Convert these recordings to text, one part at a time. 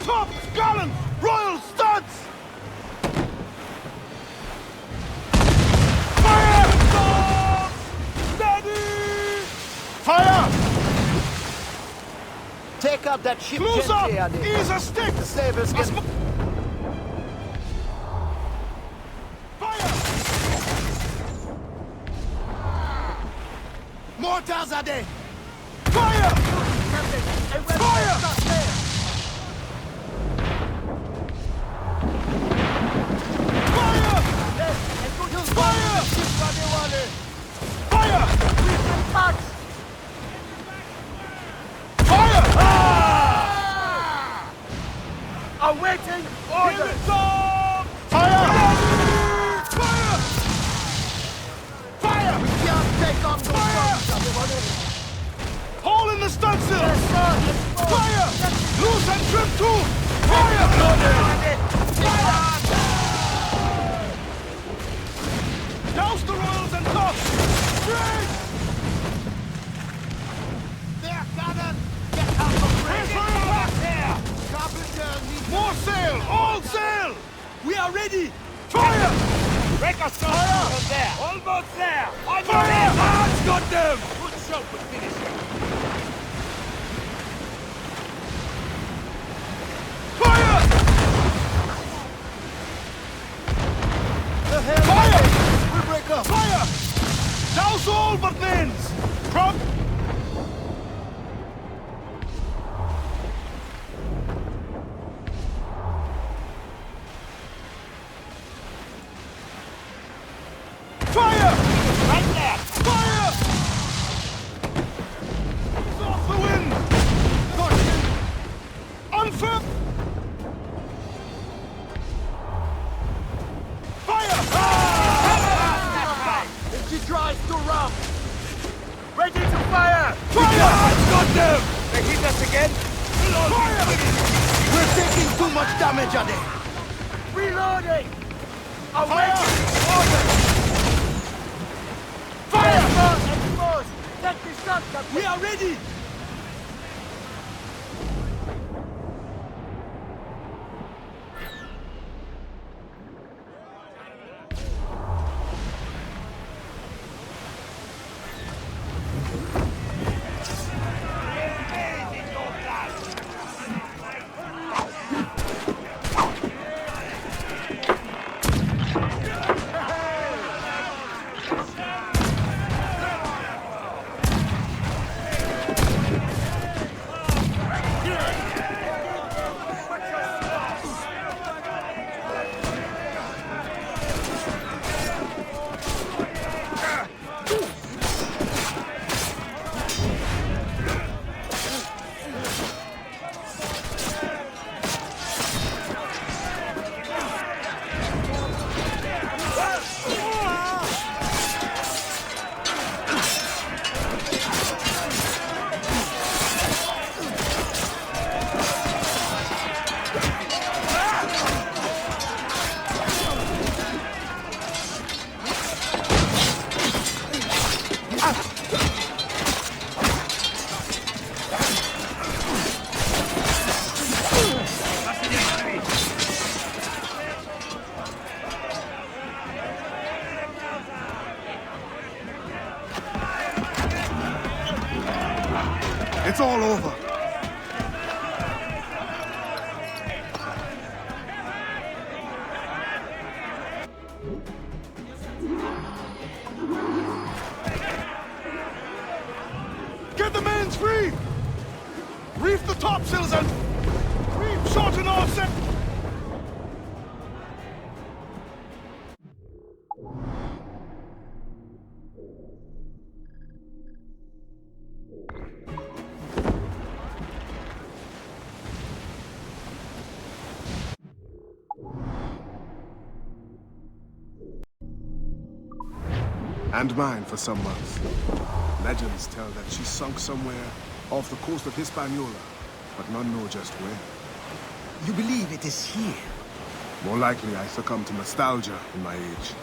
Tops, gallant, royal studs! Fire! Steady! Fire! Take up that ship Close up! gently, Andy. Ease a stick! The sabres can... Fire! Mortars are dead! Fire! Fire! Fire! Fire! Fire! Fire! Awaiting orders! Fire! Fire! Fire! We can't take on those Fire! guns, everyone. Hole in the stunsail! Yes, sir. Fire! Loose and trim too! Fire! Douse the royals and tops! Bridge! There, cannon! Get out of Press range! back There! Carpenter needs... More sail! All sail! We are ready! Fire! Break us fire! From there! Almost there! On your Fire! left! Hands got them! Good shot would finish it. Fire! The hell! Fire! We break up! Fire! Douse all but mains! Prop! Fire! Right there! Fire! Ease off the wind! Unfirm! Fire! If she tries to ram! Ready to fire! Fire! Got them! They hit us again? Fire! We're taking too much damage, Andy! Reloading! Awaiting orders! Fire! Exposed! Get this done, Captain! We are ready! It's all over. Get the mains free! Reef the topsails and... Reef short and offset! And mine for some months. Legends tell that she sunk somewhere off the coast of Hispaniola, but none know just where. You believe it is here? More likely I succumbed to nostalgia in my age.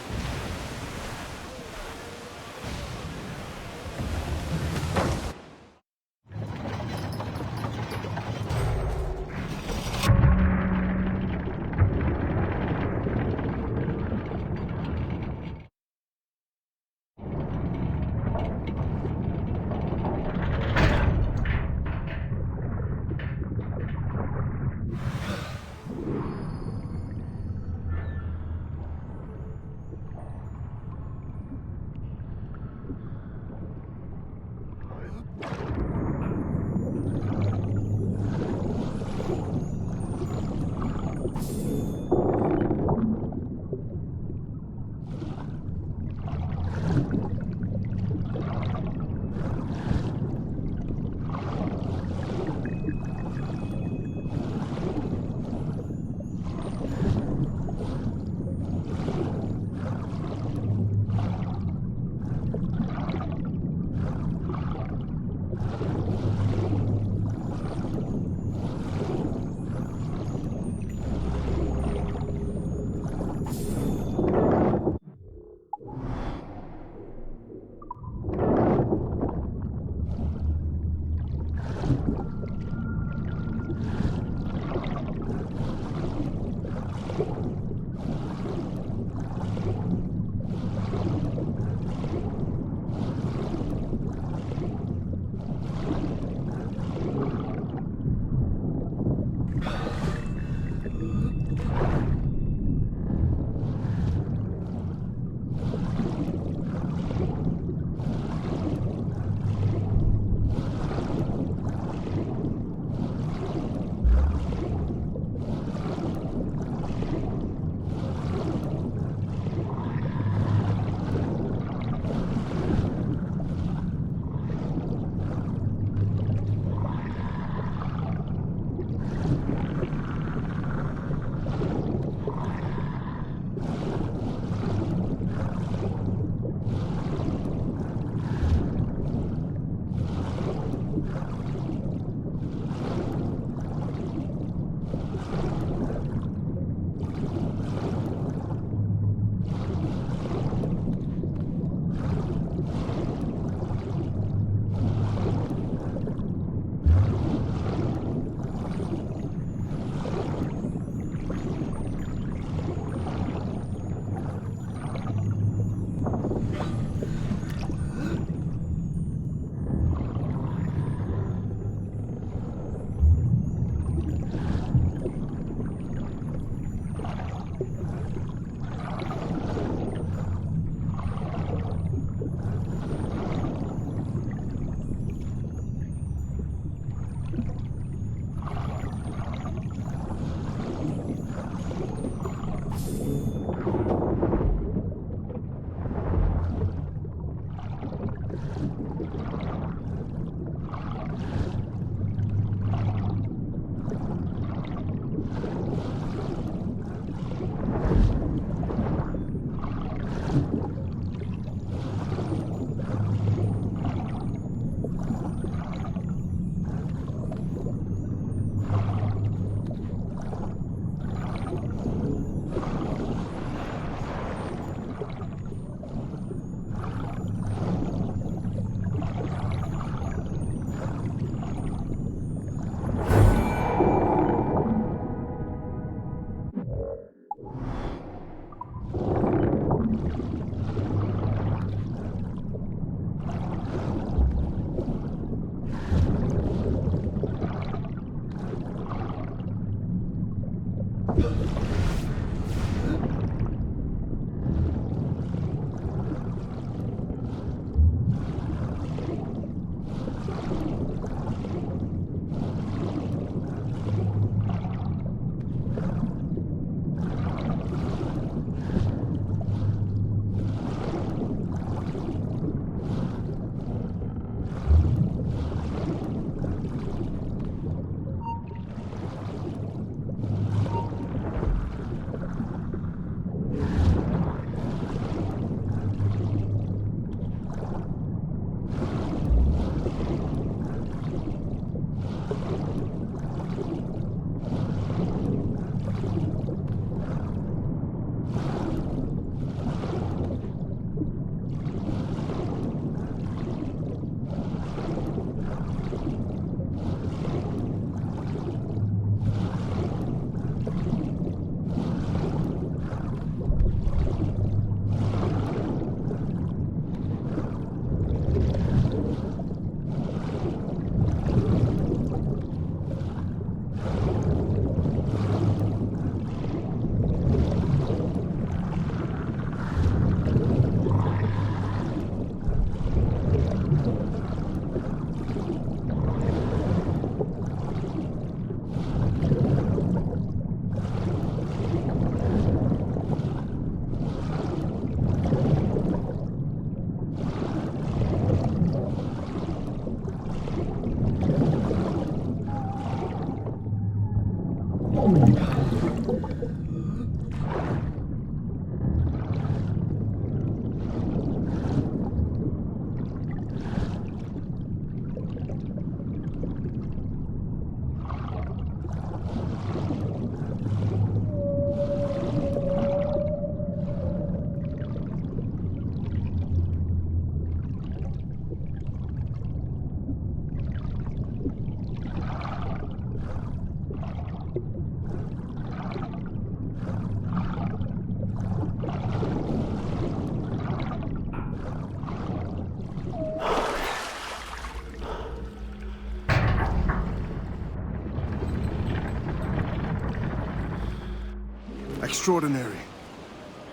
Extraordinary.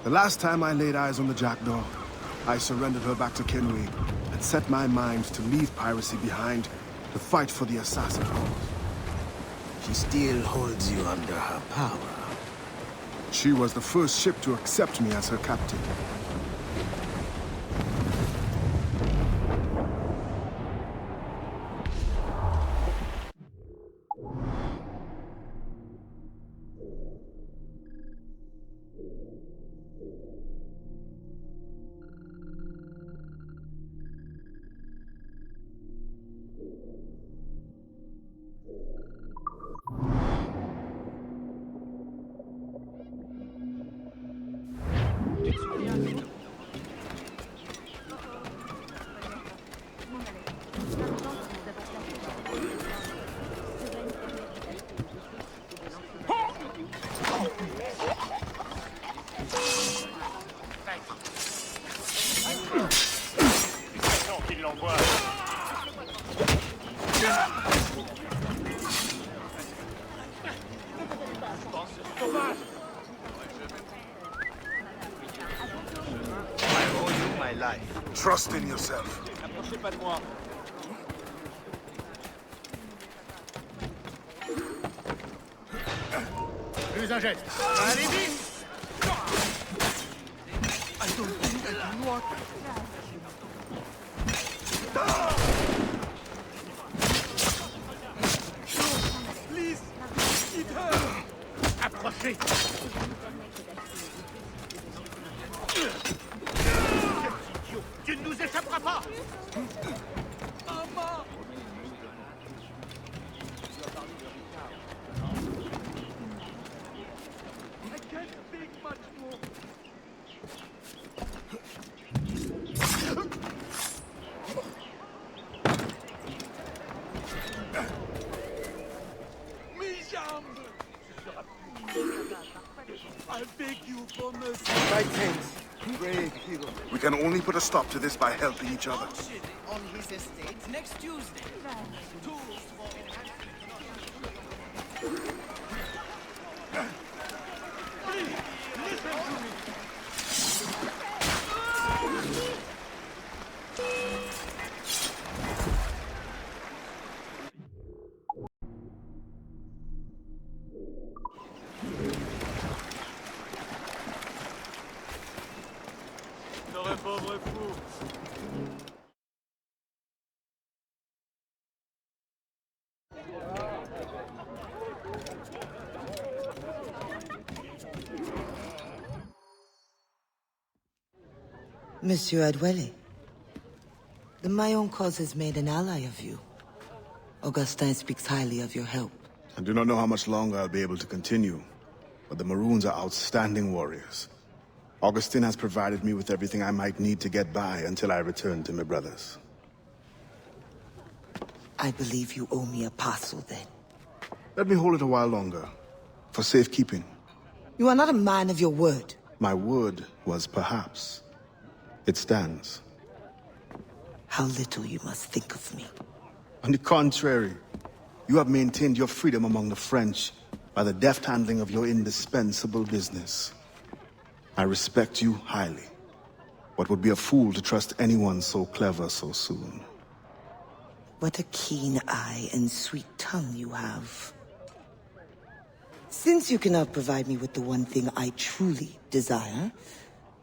The last time I laid eyes on the Jackdaw, I surrendered her back to Kenway and set my mind to leave piracy behind to fight for the assassin cause. She still holds you under her power. She was the first ship to accept me as her captain. Trust in yourself. Approchez pas de moi. Plus un geste. Allez vite. I don't think I can walk. Please, keep her. Approchez. Tu ne nous échapperas pas. Maman. I can't speak much more. Mes jambes. I beg you for mercy. My thanks, brave hero. We can only put a stop to this by helping each other. On his estate next Tuesday. Pauvre fou. Monsieur Adwele, the Mayon cause has made an ally of you. Augustin speaks highly of your help. I do not know how much longer I'll be able to continue, but the Maroons are outstanding warriors. Augustin has provided me with everything I might need to get by until I return to my brothers. I believe you owe me a parcel then. Let me hold it a while longer, for safekeeping. You are not a man of your word. My word was perhaps. It stands. How little you must think of me. On the contrary, you have maintained your freedom among the French by the deft handling of your indispensable business. I respect you highly, but would be a fool to trust anyone so clever so soon. What a keen eye and sweet tongue you have. Since you cannot provide me with the one thing I truly desire,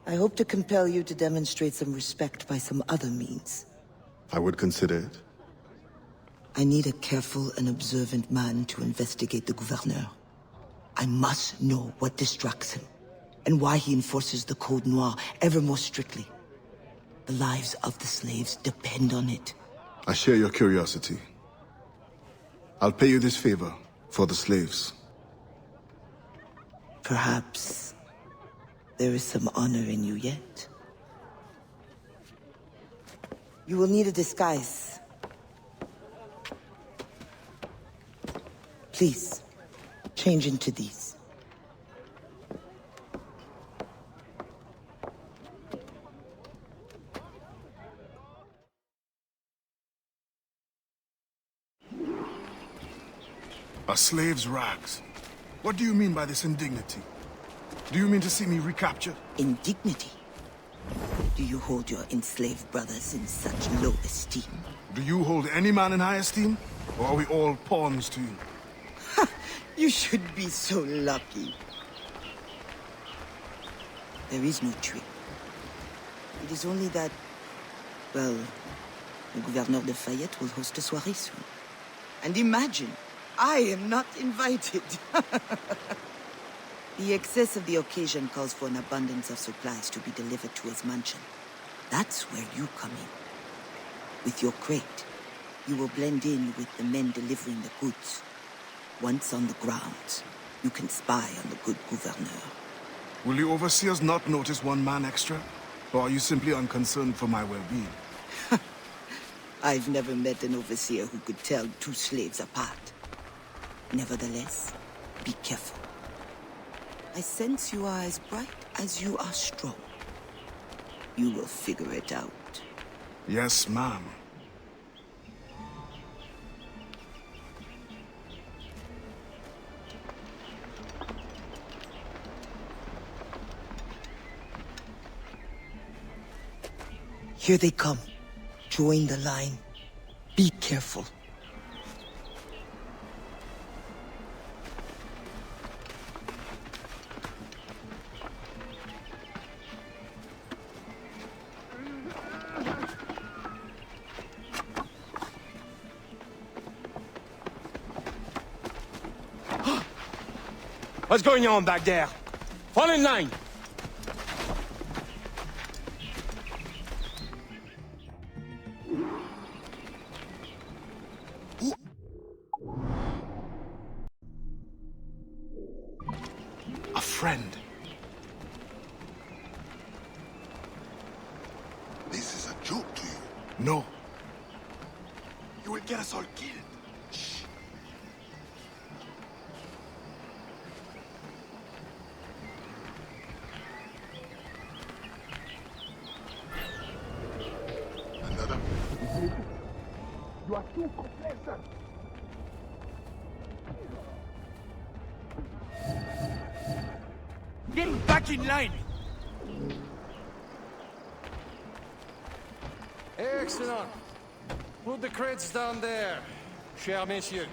I hope to compel you to demonstrate some respect by some other means. I would consider it. I need a careful and observant man to investigate the gouverneur. I must know what distracts him, and why he enforces the Code Noir ever more strictly. The lives of the slaves depend on it. I share your curiosity. I'll pay you this favor for the slaves. Perhaps there is some honor in you yet. You will need a disguise. Please, change into these. A slave's rags. What do you mean by this indignity? Do you mean to see me recaptured? Indignity? Do you hold your enslaved brothers in such low esteem? Do you hold any man in high esteem? Or are we all pawns to you? You should be so lucky. There is no trick. It is only that, well, the Gouverneur de Fayette will host a soirée soon. And imagine, I am not invited. The excess of the occasion calls for an abundance of supplies to be delivered to his mansion. That's where you come in. With your crate, you will blend in with the men delivering the goods. Once on the grounds, you can spy on the good Gouverneur. Will the overseers not notice one man extra? Or are you simply unconcerned for my well-being? I've never met an overseer who could tell two slaves apart. Nevertheless, be careful. I sense you are as bright as you are strong. You will figure it out. Yes, ma'am. Here they come. Join the line. Be careful. What's going on back there? Fall in line! A friend. This is a joke to you. No. You will get us all killed. Shh. Another. You are too complacent. Get back in line! Excellent. Put the crates down there, cher messieurs.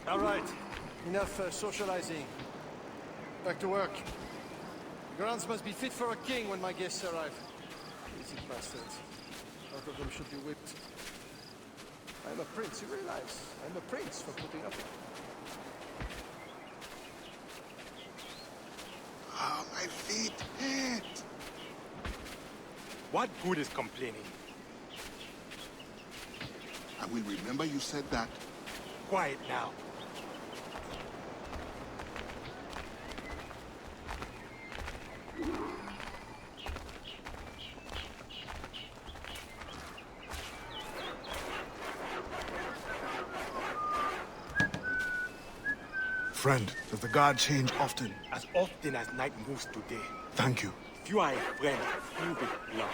All right, enough socializing. Back to work. Grounds must be fit for a king when my guests arrive. Lazy bastards. Both of them should be whipped. I'm a prince, you realize? I'm a prince for putting up with it. Ah, my feet hurt. What good is complaining? I will remember you said that. Quiet now. Friend, does the guard change often? As often as night moves today. Thank you. If you are a friend, you will belong.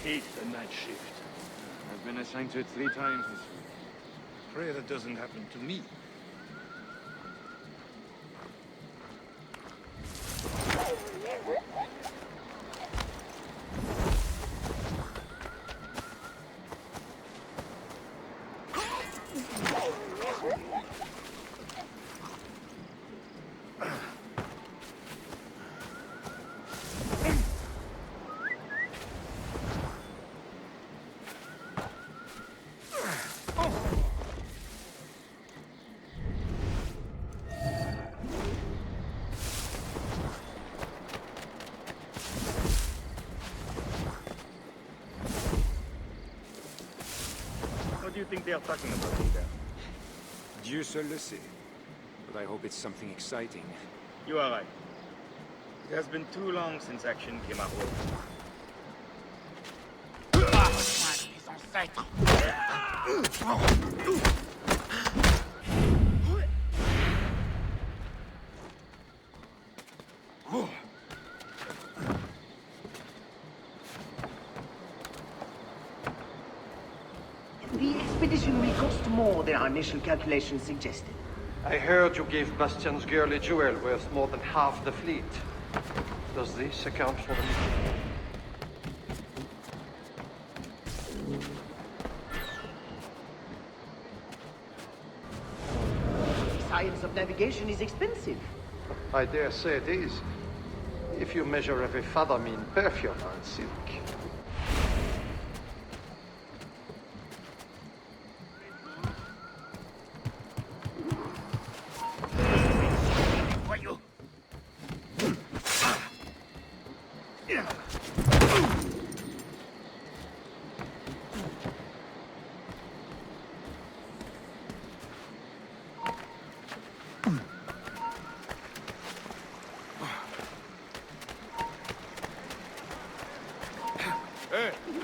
hate the night shift. I've been assigned to it 3 times this week. Pray that doesn't happen to me. What do you think they are talking about here? Dieu seul le sait. But I hope it's something exciting. You are right. It has been too long since action came our way. The expedition will cost more than our initial calculations suggested. I heard you gave Bastian's girl a jewel worth more than half the fleet. Does this account for the mission? The science of navigation is expensive. I dare say it is. If you measure every fathom in perfume and silk.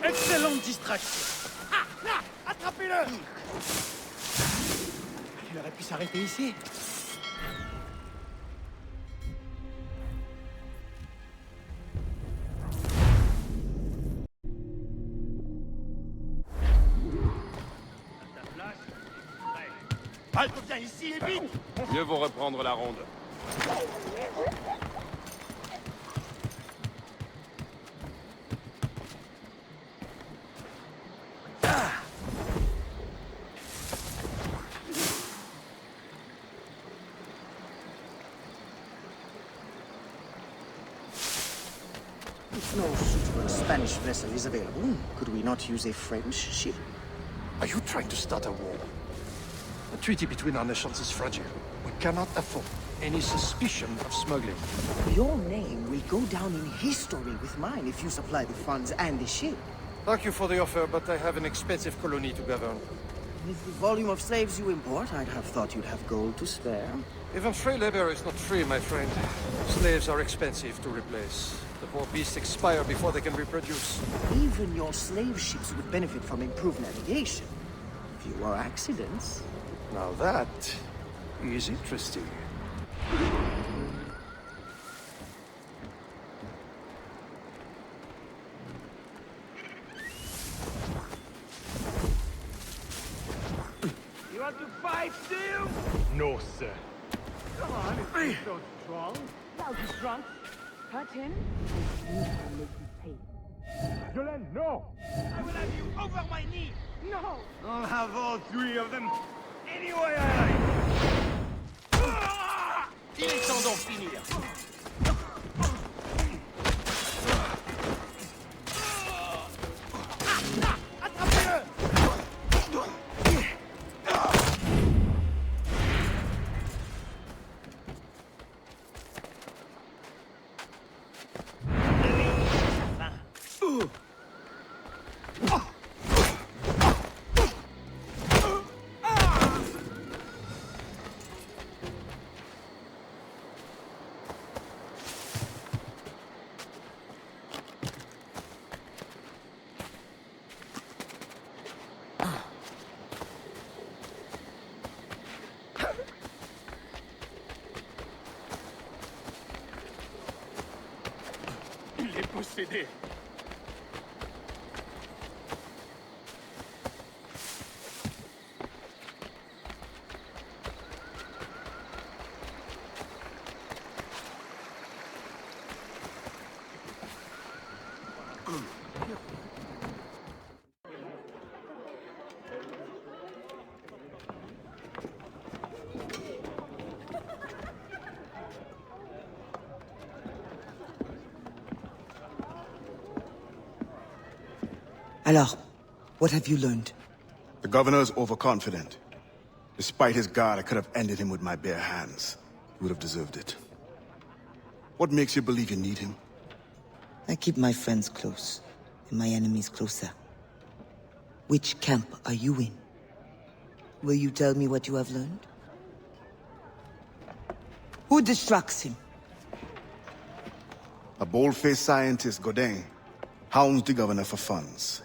Excellente distraction. Ah, là, attrapez-le. Il aurait pu s'arrêter ici. Halte, viens ici et vite. Mieux vaut reprendre la ronde. If no suitable Spanish vessel is available, could we not use a French ship? Are you trying to start a war? The treaty between our nations is fragile. We cannot afford any suspicion of smuggling. Your name will go down in history with mine if you supply the funds and the ship. Thank you for the offer, but I have an expensive colony to govern. With the volume of slaves you import, I'd have thought you'd have gold to spare. Even free labor is not free, my friend. Slaves are expensive to replace. The poor beasts expire before they can reproduce. Even your slave ships would benefit from improved navigation. Fewer accidents. Now that is interesting. You want to fight still? No, sir. Come on, if you're so strong. Now he's drunk. Hurt him, and you will make him pay. Jolene, no! I will have you over my knee. No! I'll have all 3 of them any way I like. Il est temps d'en finir. Il est possédé. Alors, what have you learned? The governor is overconfident. Despite his guard, I could have ended him with my bare hands. He would have deserved it. What makes you believe you need him? I keep my friends close, and my enemies closer. Which camp are you in? Will you tell me what you have learned? Who distracts him? A bold-faced scientist, Godin, hounds the governor for funds.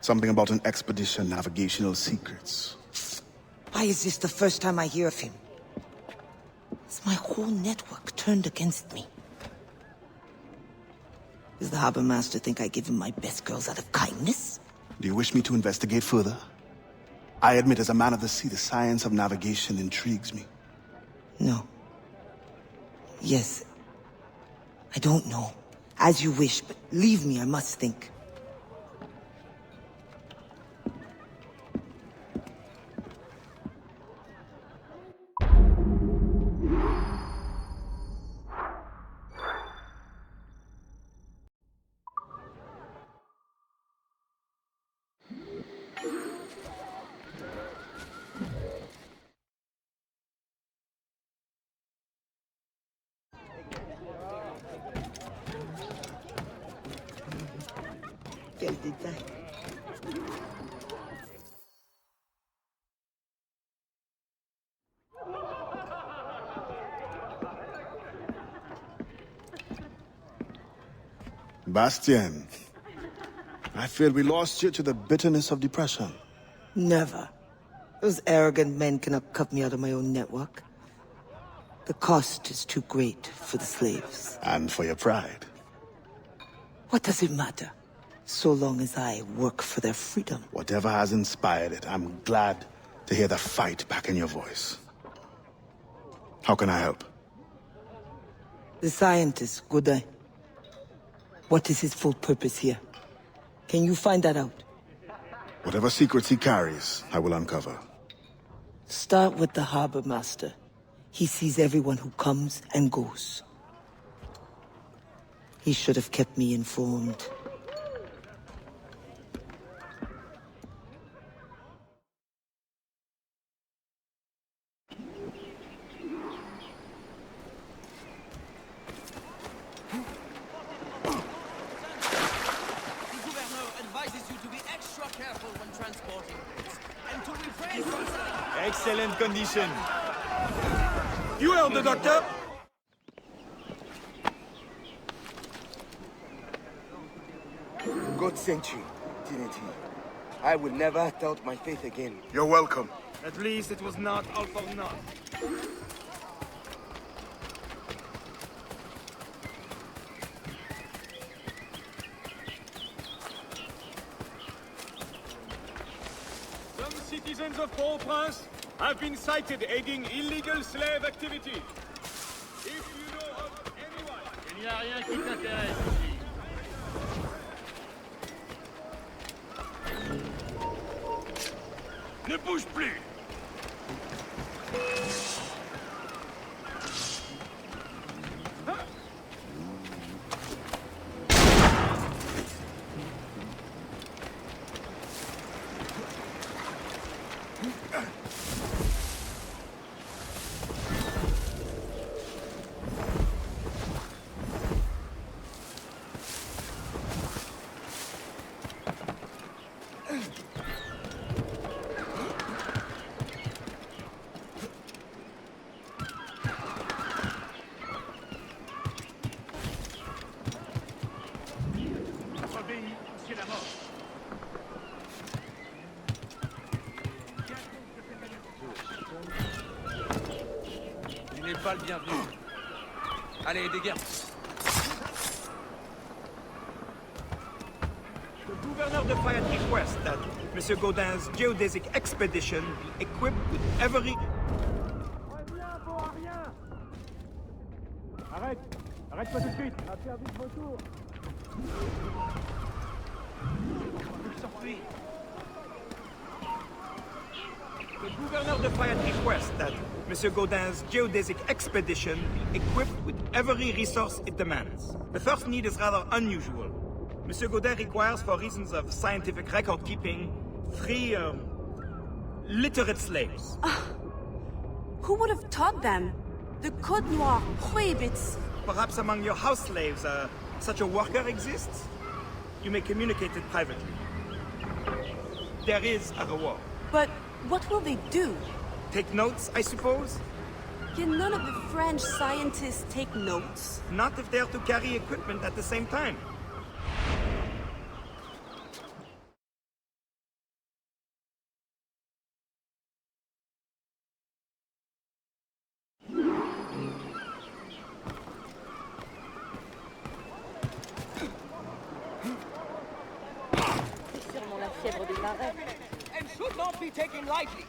Something about an expedition, navigational secrets. Why is this the first time I hear of him? Is my whole network turned against me? Does the harbor master think I give him my best girls out of kindness? Do you wish me to investigate further? I admit, as a man of the sea, the science of navigation intrigues me. No. Yes. I don't know. As you wish, but leave me, I must think. Quel détail. Bastien, I fear we lost you to the bitterness of depression. Never. Those arrogant men cannot cut me out of my own network. The cost is too great for the slaves. And for your pride. What does it matter? So long as I work for their freedom. Whatever has inspired it, I'm glad to hear the fight back in your voice. How can I help? The scientist, Godin. What is his full purpose here? Can you find that out? Whatever secrets he carries, I will uncover. Start with the harbor master. He sees everyone who comes and goes. He should have kept me informed. Excellent condition. You heard the doctor? God sent you, didn't he? I will never doubt my faith again. You're welcome. At least it was not all for naught. Some citizens of Port-au-Prince have been cited aiding illegal slave activity. If you know of anyone... Il n'y a rien qui t'intéresse ici. Ne bouge plus! Il n'est pas le bienvenu. Allez, des guerres. The governor defied request that Monsieur Godin's geodesic expedition be equipped with every... Arrête! Arrête-toi tout de suite! On a perdu de retour! aujourd'hui. The Gouverneur de Fayette requests that Monsieur Gaudin's geodesic expedition be equipped with every resource it demands. The first need is rather unusual. Monsieur Gaudin requires, for reasons of scientific record-keeping, 3, literate slaves. Who would have taught them? The Code Noir prohibits. Perhaps among your house slaves, such a worker exists? You may communicate it privately. There is a reward. But what will they do? Take notes, I suppose? Can none of the French scientists take notes? Not if they're to carry equipment at the same time. And should not be taken lightly.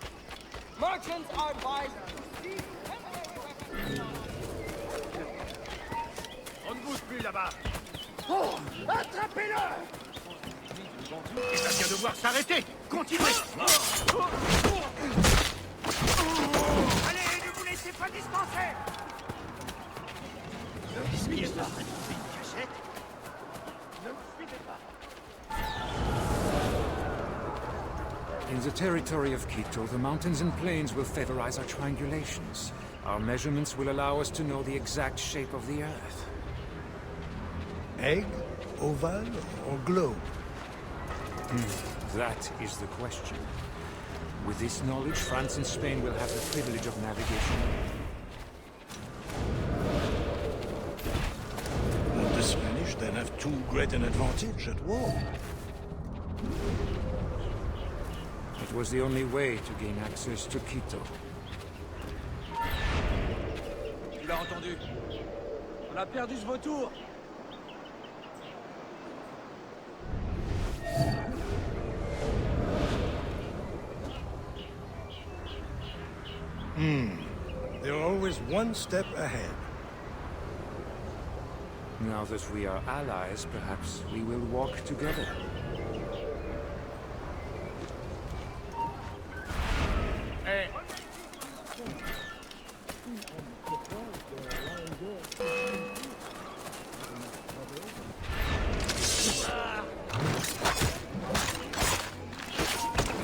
Merchants are advised to seize On ne bouge plus là-bas. Oh, attrapez-le! Et ça vient devoir s'arrêter. Continuez. Allez, ne vous laissez pas dispenser! Qu'est-ce qui est là? Une cachette? Ne me suivez pas. In the territory of Quito, the mountains and plains will favorize our triangulations. Our measurements will allow us to know the exact shape of the Earth. Egg, oval, or globe? That is the question. With this knowledge, France and Spain will have the privilege of navigation. Won't the Spanish then have too great an advantage at war? It was the only way to gain access to Quito. Tu l'as entendu? On a perdu ce vautour! They're always one step ahead. Now that we are allies, perhaps we will walk together. Hey.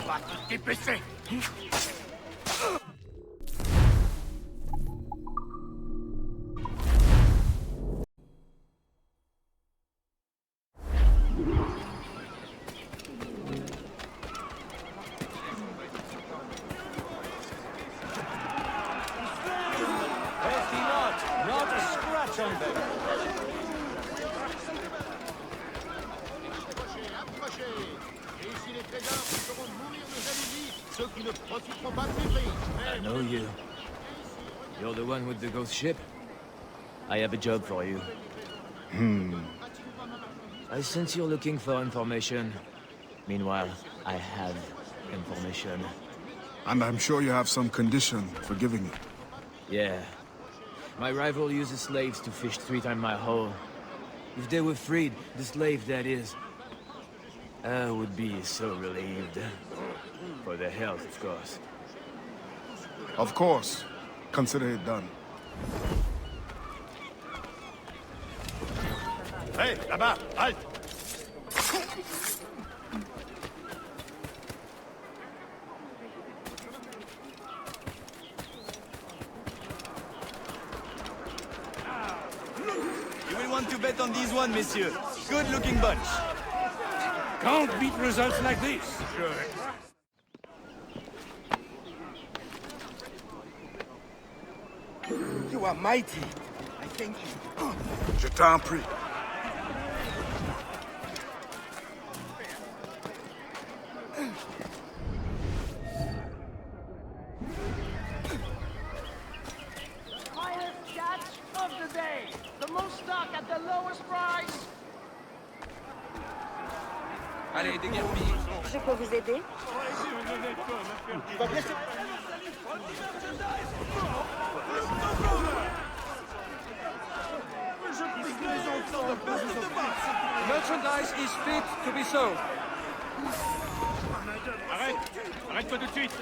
Va te dépêcher. Not a scratch on them! I know you. You're the one with the ghost ship? I have a job for you. I sense you're looking for information. Meanwhile, I have information. And I'm sure you have some condition for giving it. Yeah. My rival uses slaves to fish 3 times my haul. If they were freed, the slave that is, I would be so relieved. For their health, of course. Of course. Consider it done. Hey, là-bas, halte. You will want to bet on these one, messieurs. Good-looking bunch. Can't beat results like this. You are mighty. I thank you. Je t'en prie. Highest catch of the day! The most stock at the lowest price! Allez, déguerpille. Je peux vous aider? Merchandise is fit to be sold. Arrête! Arrête-toi tout de suite!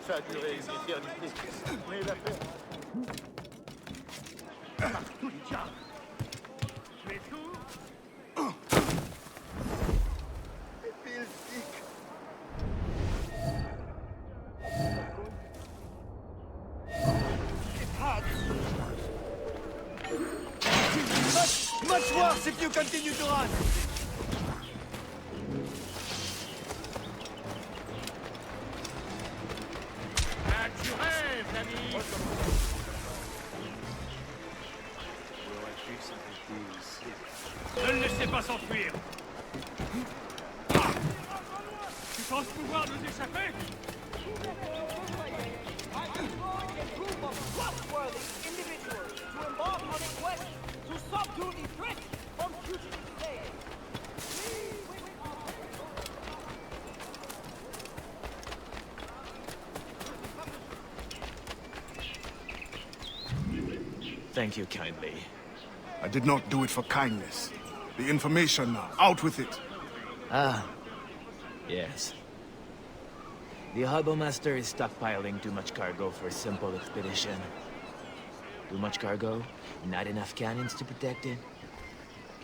Ça a duré une éternité. Mais l'affaire... Partout, diable! Tu es tout? Much worse if you continue to run! Ah, tu rêves, l'ami! Ne le laissez pas s'enfuir! Tu penses pouvoir nous échapper? Thank you kindly. I did not do it for kindness. The information now, out with it. Ah, yes. The Harbor Master is stockpiling too much cargo for a simple expedition. Too much cargo, not enough cannons to protect it.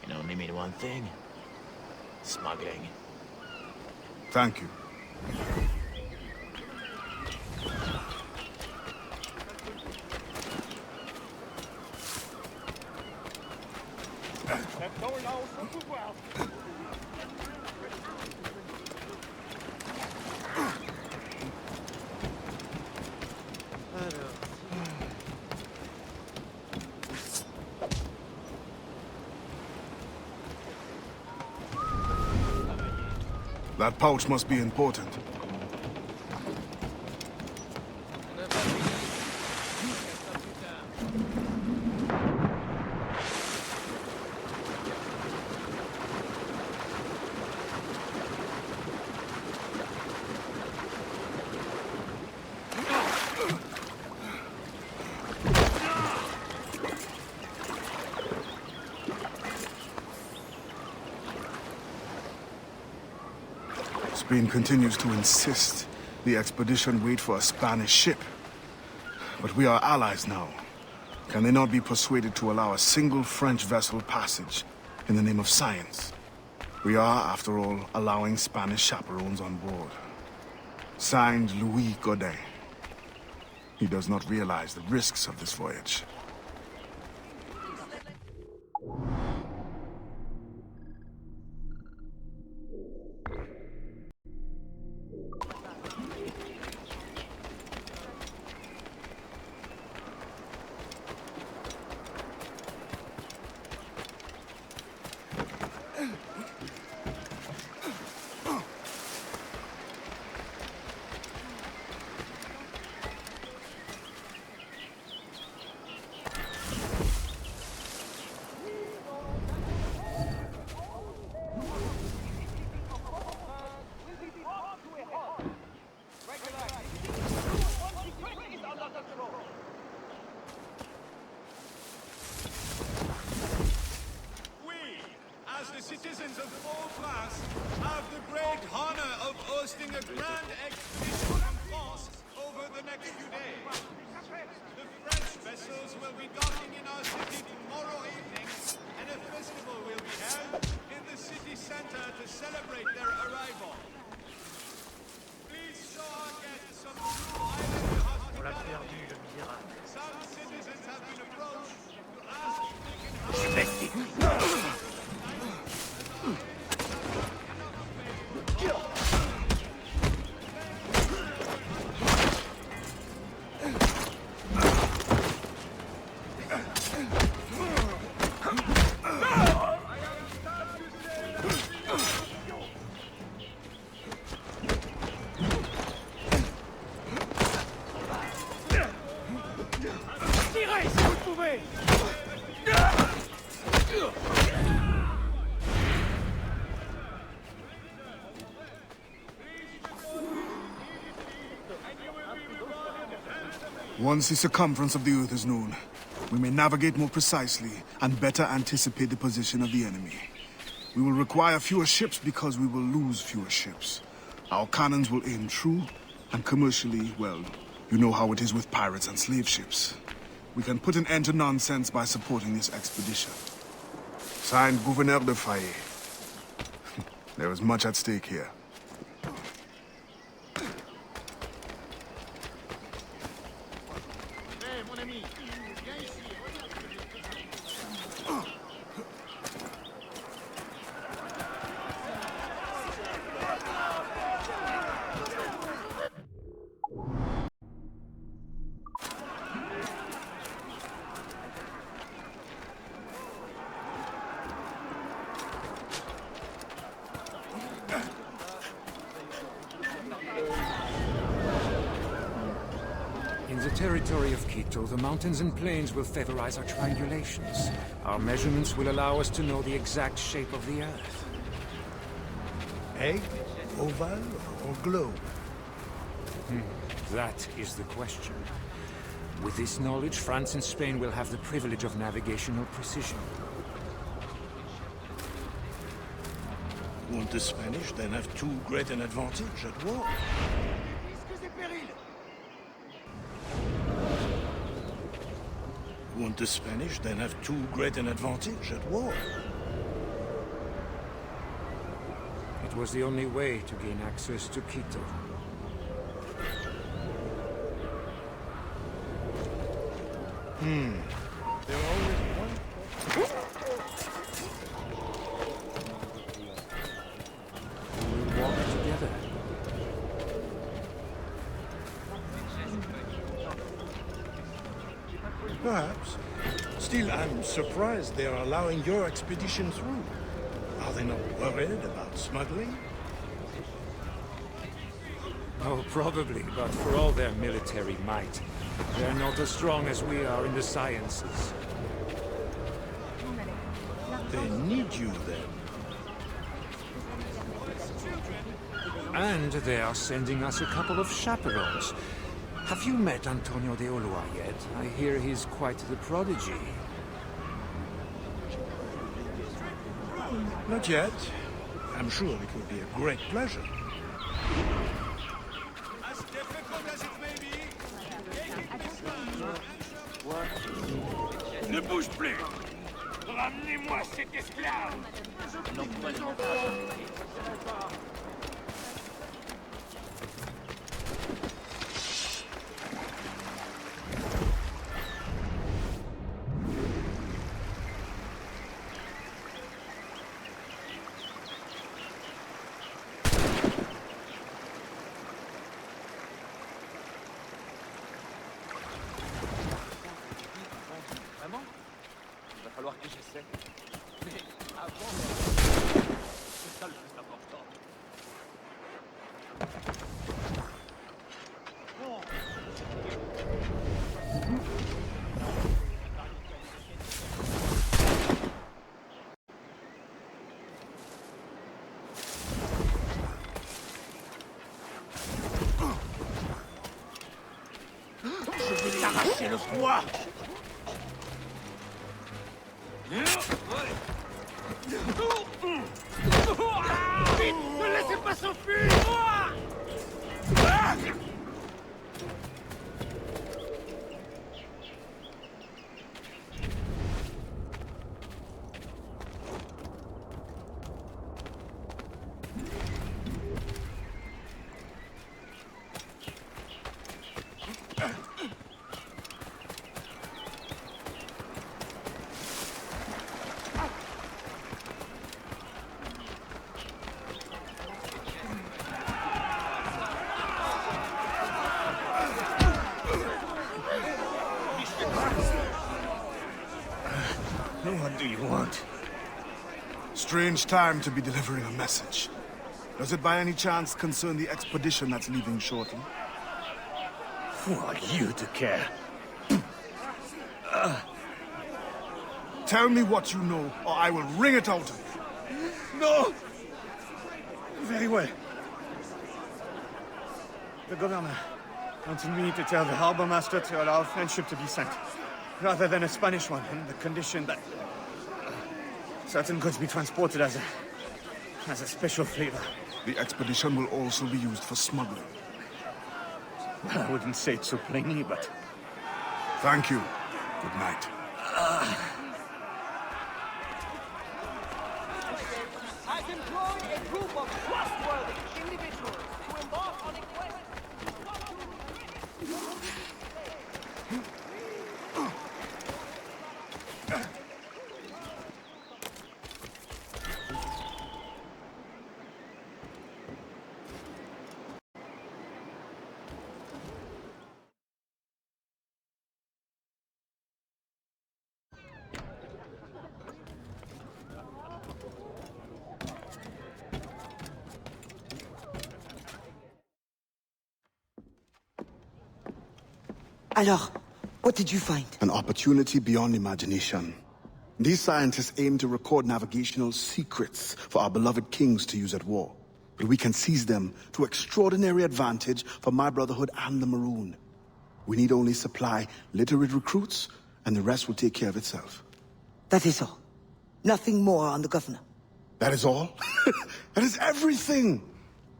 Can only mean one thing. Smuggling. Thank you. That pouch must be important. Spain continues to insist the expedition wait for a Spanish ship. But we are allies now. Can they not be persuaded to allow a single French vessel passage in the name of science? We are, after all, allowing Spanish chaperones on board. Signed, Louis Godin. He does not realize the risks of this voyage. Citizens of Port-au-Prince have the great honor of hosting a grand expedition from France over the next few days. The French vessels will be docking in our city tomorrow evening, and a festival will be held in the city center to celebrate their arrival. Please show our guests some true island hospitality. Some citizens have been approached to ask if they can have... Once the circumference of the Earth is known, We may navigate more precisely and better anticipate the position of the enemy. We will require fewer ships because we will lose fewer ships. Our cannons will aim true, and commercially, well, you know how it is with pirates and slave ships. We can put an end to nonsense by supporting this expedition. Signed, Gouverneur de Faye. There is much at stake here. In the territory of Quito, the mountains and plains will favorize our triangulations. Our measurements will allow us to know the exact shape of the Earth. Egg, oval, or globe? That is the question. With this knowledge, France and Spain will have the privilege of navigational precision. Won't the Spanish then have too great an advantage at war? Won't the Spanish then have too great an advantage at war? It was the only way to gain access to Quito. There are always one... We'll walk together. Perhaps. Still, I'm surprised they are allowing your expedition through. Are they not worried about smuggling? Oh, probably, but for all their military might, they're not as strong as we are in the sciences. They need you then. And they are sending us a couple of chaperones. Have you met Antonio de Ulloa yet? I hear he's quite the prodigy. Not yet. I'm sure it will be a great pleasure. As difficult as it may be, Ne bouge plus! Ramenez-moi cet esclave! Vraiment? Il va falloir que j'essaie. Mais avant... C'est ça le plus important. Je vais t'arracher le poids! Vite! Ne laissez pas s'enfuir! What do you want? Strange time to be delivering a message. Does it by any chance concern the expedition that's leaving shortly? Who are you to care? Tell me what you know, or I will wring it out of you. No! Very well. The governor wanted me to tell the harbor master to allow a French ship to be sent. rather than a Spanish one, on the condition that certain goods be transported as a special favor. The expedition will also be used for smuggling. Well, I wouldn't say it so plainly, but... Thank you. Good night. I've employed a group of trustworthy individuals to embark on a quest. Alors, what did you find? An opportunity beyond imagination. These scientists aim to record navigational secrets for our beloved kings to use at war. But we can seize them to extraordinary advantage for my Brotherhood and the Maroon. We need only supply literate recruits, and the rest will take care of itself. That is all. Nothing more on the governor. That is all? That is everything!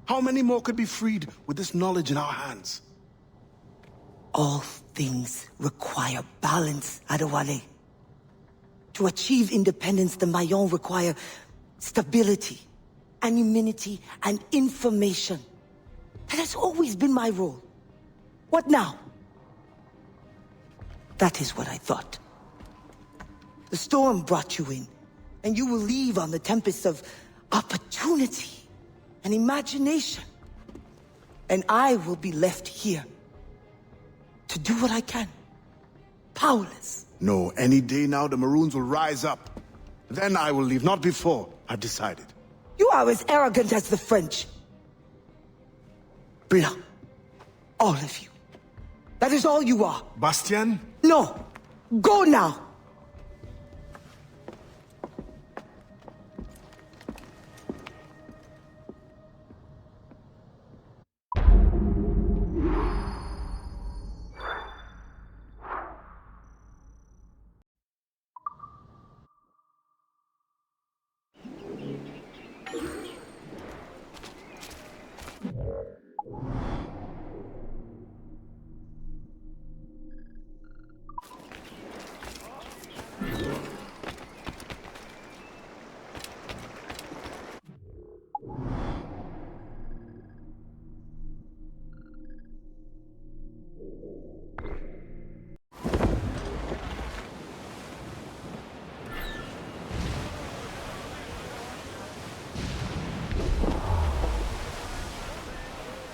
How many more could be freed with this knowledge in our hands? All things require balance, Adewale. To achieve independence, the Mayans require stability, anonymity, and information. That has always been my role. What now? That is what I thought. The storm brought you in, and you will leave on the tempest of opportunity and imagination. And I will be left here to do what I can. Powerless. No, any day now the Maroons will rise up. Then I will leave, not before. I've decided. You are as arrogant as the French. Blanc. All of you. That is all you are. Bastien? No. Go now.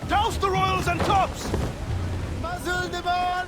Douse the royals and tops! Muzzle the ball!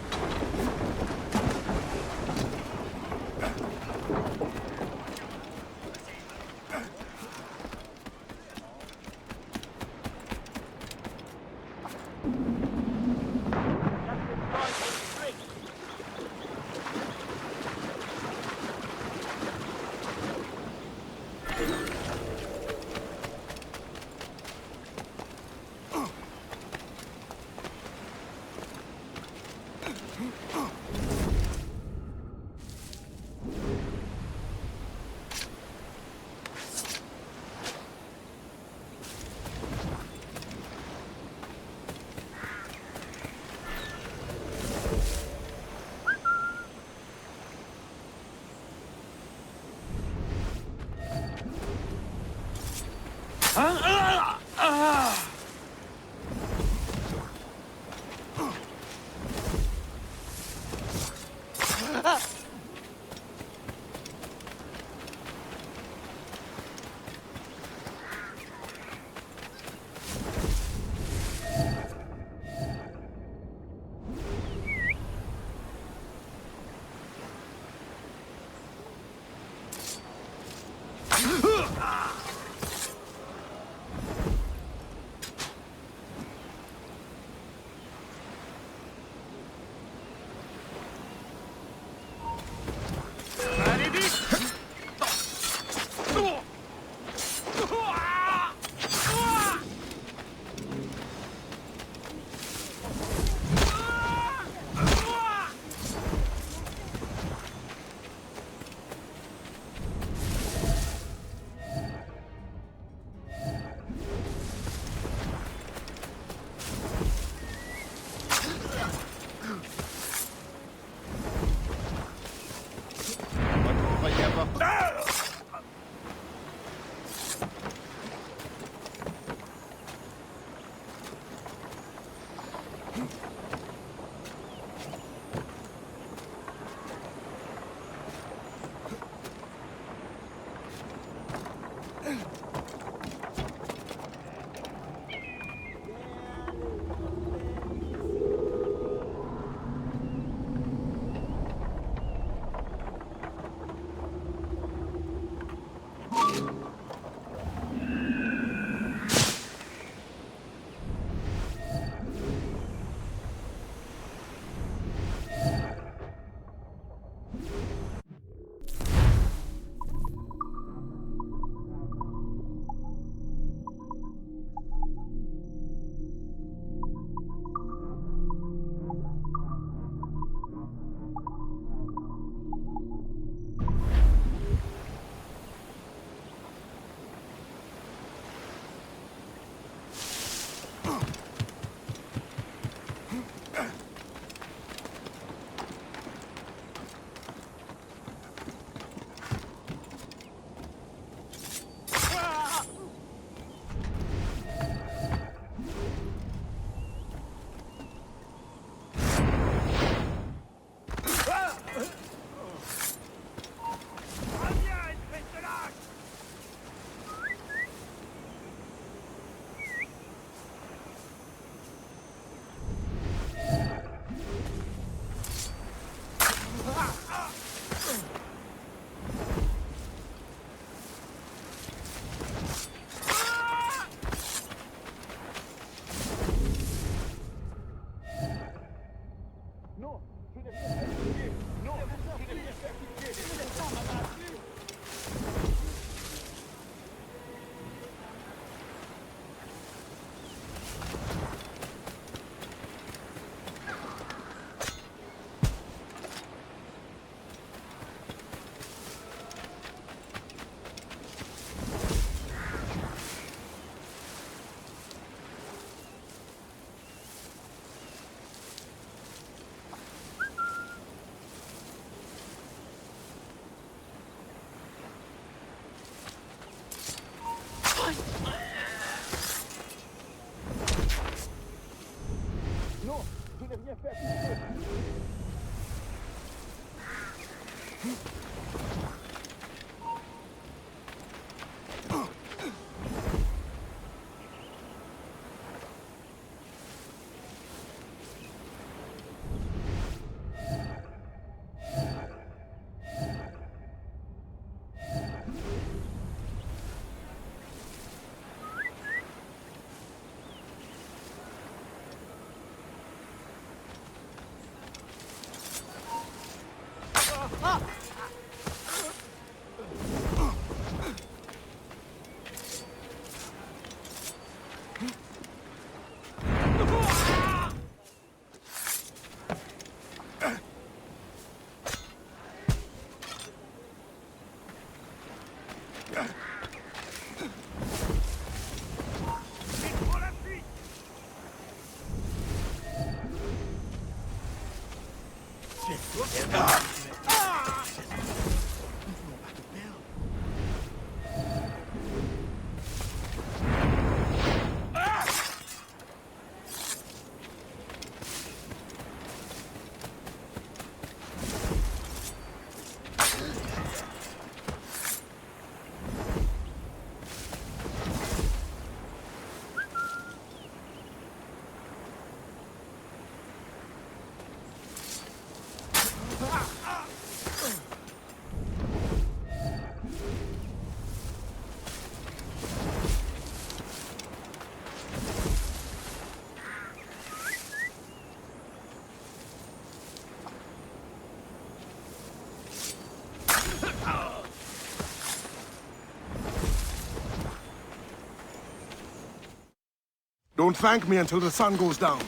Don't thank me until the sun goes down.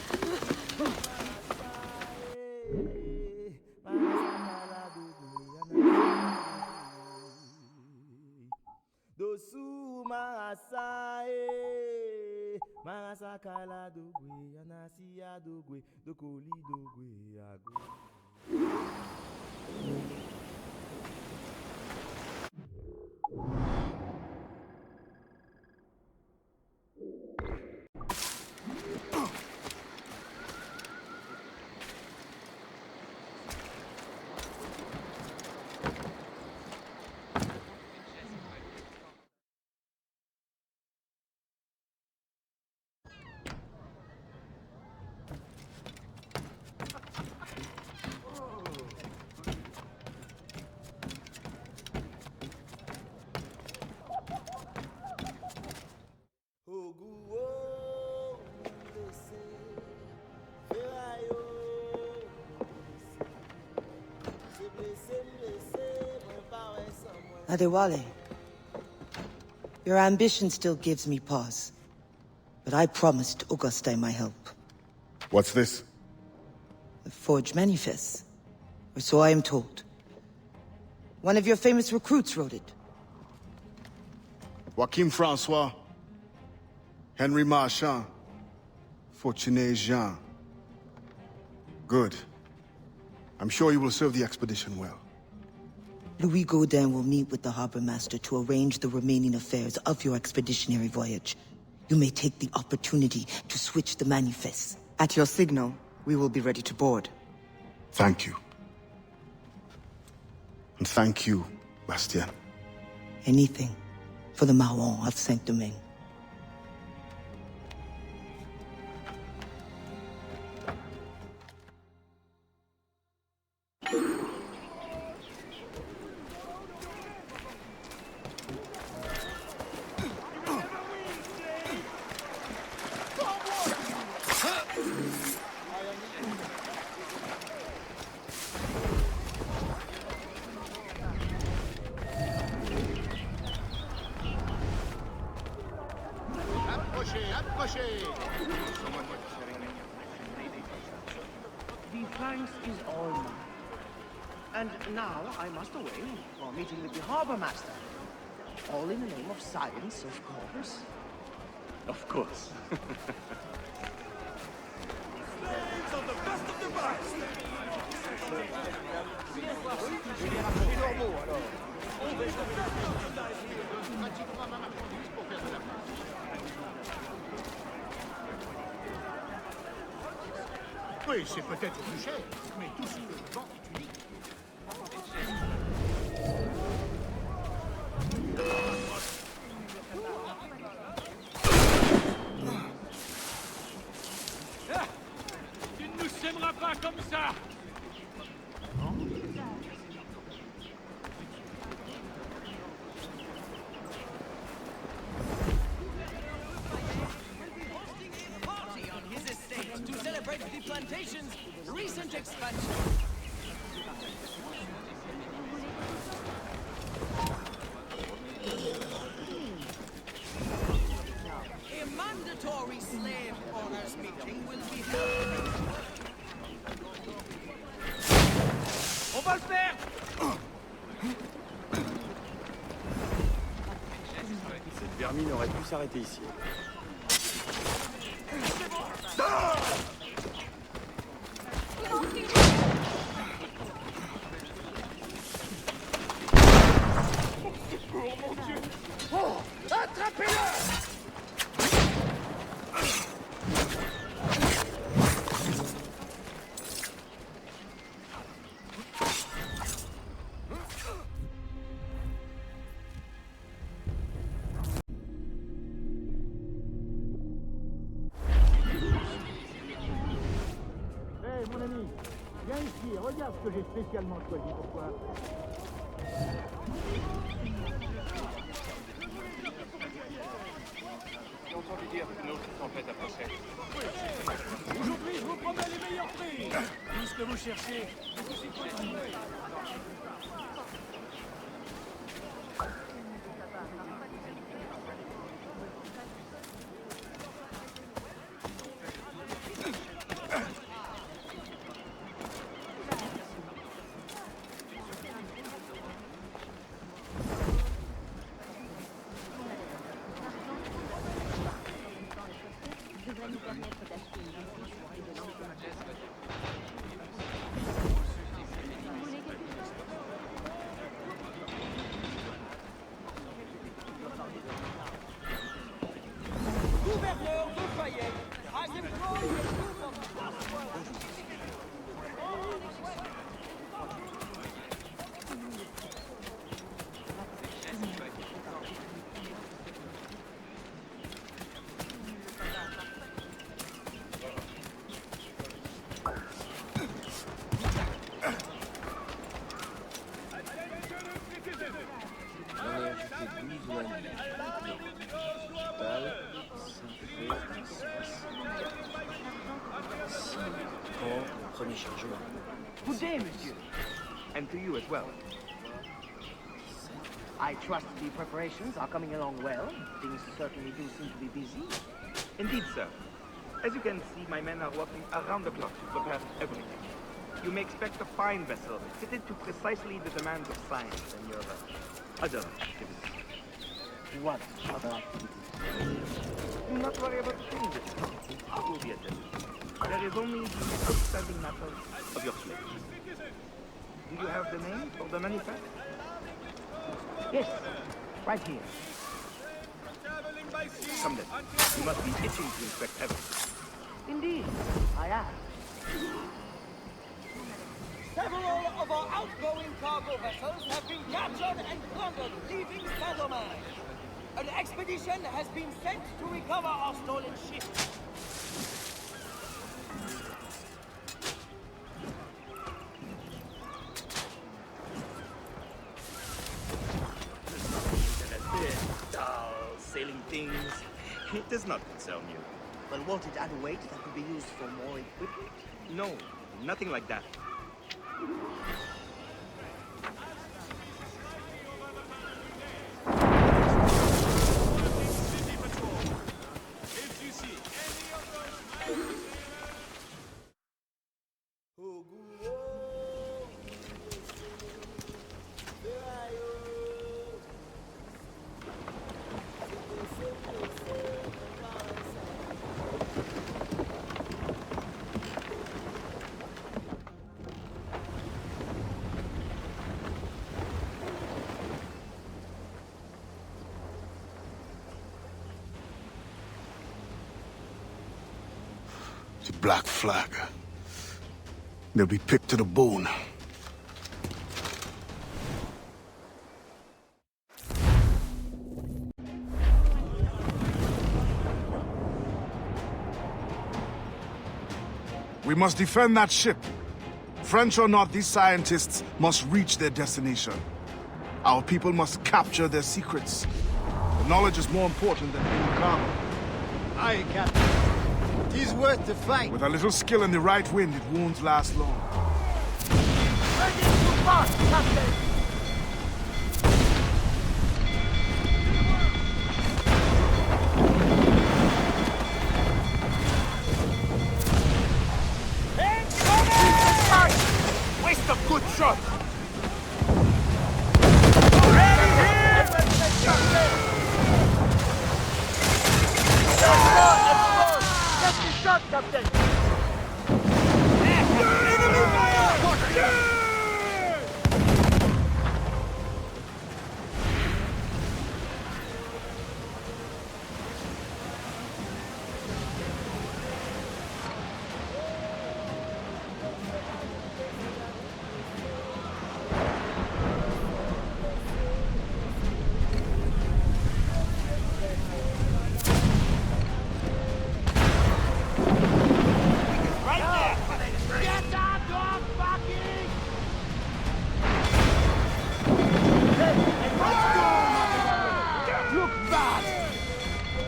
Dosu maasae Masakala dogwe Anasiya dogwe Dokoli dogwe Ago Adewale, your ambition still gives me pause. But I promised Auguste my help. What's this? The forged manifest. Or so I am told. One of your famous recruits wrote it. Joachim Francois, Henry Marchand, Fortuné Jean. Good. I'm sure you will serve the expedition well. Louis Gaudin will meet with the harbor master to arrange the remaining affairs of your expeditionary voyage. You may take the opportunity to switch the manifest. At your signal, we will be ready to board. Thank you. And thank you, Bastien. Anything for the Marron of Saint-Domingue. The flanks is all mine. And now I must away for a meeting with the harbor master. All in the name of science, of course. Of course. Slaves are the best of the best! Oui, c'est peut-être plus cher, mais tout ce que je vends est unique. Tu ne nous sèmeras pas comme ça! To celebrate the plantation's recent expansion. A mandatory slave owners meeting will be held. On va le faire! Cette vermine aurait pu s'arrêter ici. Oh mon Dieu! Oh! Attrapez-le! Hé mon ami, viens ici, regarde ce que j'ai spécialement choisi pour toi. J'ai entendu dire qu'une autre tempête approchait. Aujourd'hui, je vous promets les meilleurs prix. Tout ce que vous cherchez, vous aussi pouvez trouver. Gouverneur de Fayette, I employ a group of Premier chargement. Good day, monsieur. And to you as well. I trust the preparations are coming along well. Things certainly do seem to be busy. Indeed, sir. As you can see, my men are working around the clock to prepare everything. You may expect a fine vessel fitted to precisely the demands of science and your other activities. What other activities? Do not worry about the things that you will be attended. There is only the outstanding matter of your slaves. Do you have the name of the manufacturer? Yes, right here. Come then. You must be itching to inspect everything. Indeed, I am. Several of our outgoing cargo vessels have been captured and plundered, leaving Saint-Domingue. An expedition has been sent to recover our stolen ships. Dull, sailing things. It does not concern you. Well, won't it add a weight that could be used for more equipment? No, nothing like that. The Black Flag. They'll be picked to the bone. We must defend that ship. French or not, these scientists must reach their destination. Our people must capture their secrets. The knowledge is more important than any cargo. Aye, Captain. It is worth the fight. With a little skill in the right wind, it won't last long. Ready to march, Captain! Waste of good shot! Ready here! Get the shot, Captain! Enemy fire!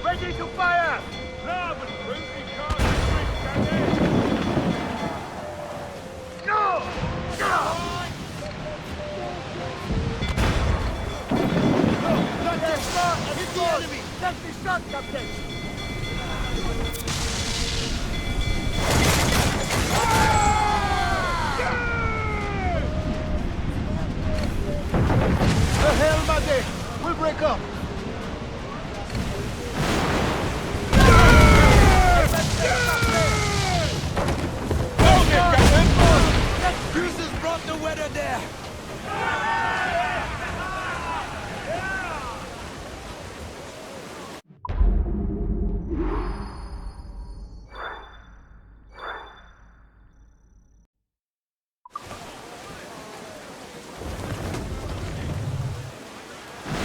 Ready to fire! No, but Ruby can't drink, can they? No! Not that far! Hit the enemy! Let me shot, Captain! The hell, Mate! We'll break up! Cruisers brought the weather there.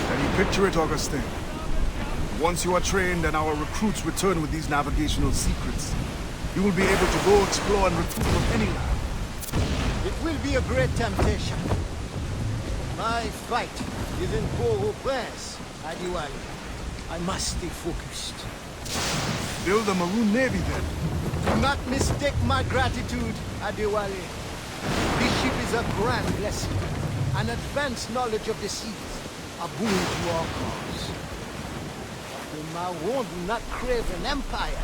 Can you picture it, Augustine? Once you are trained and our recruits return with these navigational secrets, you will be able to go explore and recruit from any land. It will be a great temptation. My fight is in Port-au-Prince, Adiwali. I must stay focused. Build a Maroon Navy then. Do not mistake my gratitude, Adiwali. This ship is a grand blessing. An advanced knowledge of the seas, a boon to our cause. The Marron do not crave an empire,